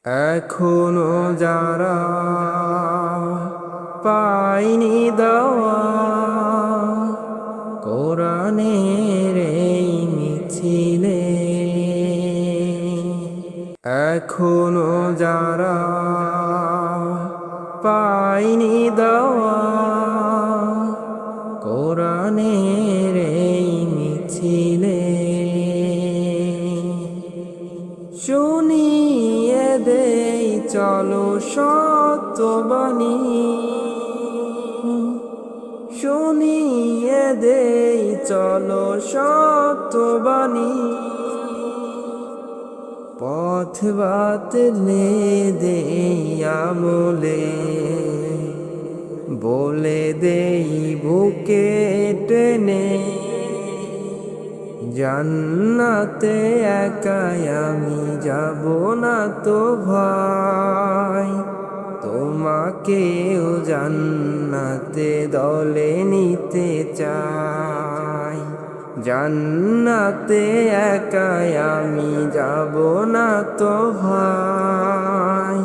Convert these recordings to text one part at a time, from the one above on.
এখনো যারা পায়নি দেওয়া কোরআনের এই মিছিলে, এখনো যারা পায়নি দেওয়া কোরআনের এই মিছিলে, শুনিয়ে দেই চলো সত্যবাণী, শুনিয়ে দেই চলো সত্যবাণী, পথ বাতলে দেই আমলে, বলে দেই বুকে টেনে, জান্নাতে একাই আমি যাব না তো ভাই, তোমাকেও জান্নাতে দলে নিতে চাই। জান্নাতে একাই আমি যাব না তো ভাই,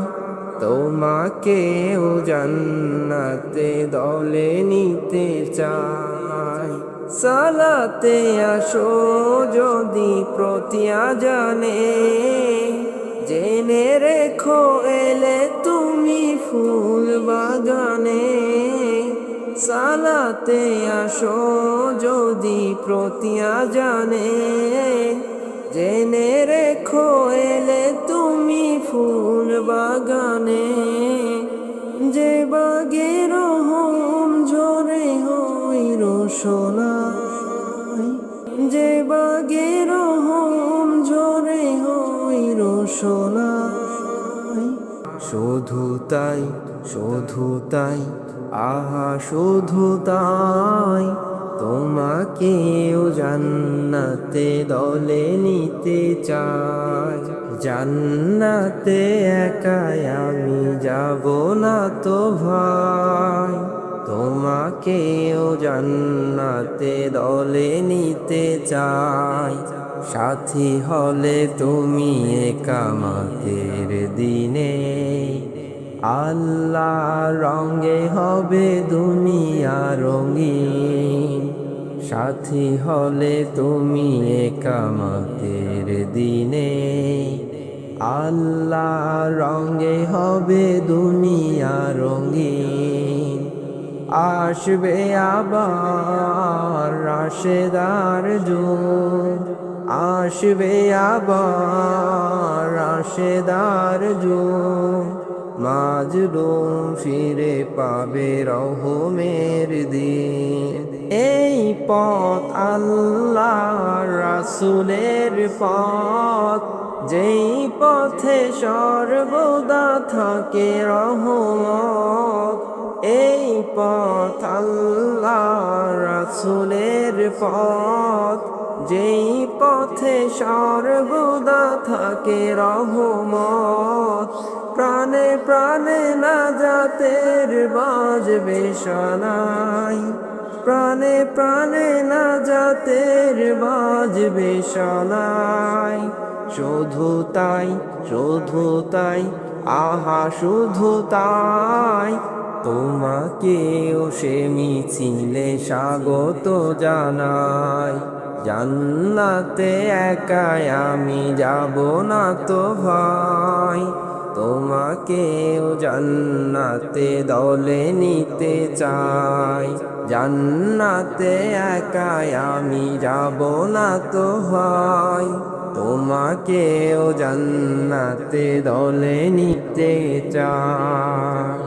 তোমাকেও জান্নাতে দলে নিতে চাই। সালাতে আসো যদি প্রতি আজানে, জেনে রেখো এলে তুমি ফুল বাগানে। সালাতে আসো যদি প্রতি আজানে, জেনে রেখো এলে তুমি ফুল বাগানে। যে বাগের হোম ঝরে হইল সোনাই, যে বাগের হোম ঝরে হইল সোনাই। শুধু তাই, শুধু তাই, আহা শুধু তাই, তোমাকেও জান্নাতে দলে নিতে চাই। জান্নাতে একাই আমি যাব না তো ভাই, তোমাকেও জান্নাতে দলে নিতে চাই। সাথী হলে তুমি একামতের দিনে, আল্লাহ রঙে হবে দুনিয়া রঙিন। সাথী হলে তুমি একামতের দিনে, আল্লাহ রঙে হবে দুনিয়া রঙিন। আসবে আবার রাশেদার যুগ, আসবে আবার রাশেদার যুগ। মাজলুম ফিরে পাবে রহমের দিন। এই পথ আল্লাহ রাসূলের পথ, যেই পথে সর্বদা থাকে রহমত। এই পথ আল্লাহ রাসূলের পথ, যেই পথে সর্বদা থাকে রহমত। প্রাণে প্রাণে নাজাতের বাজবে সানাই, প্রাণে প্রাণে নাজাতের বাজবে সানাই। শুধু তাই, শুধু তাই, আহা শুধু তাই, তোমাকেও সে মিছিলে স্বাগত জানাই। জান্নাতে একাই আমি যাব না তো ভাই, তোমাকেও জান্নাতে দলে নিতে চাই। জান্নাতে একাই আমি যাব না তো ভাই, তোমাকেও জান্নাতে দলে নিতে চাই।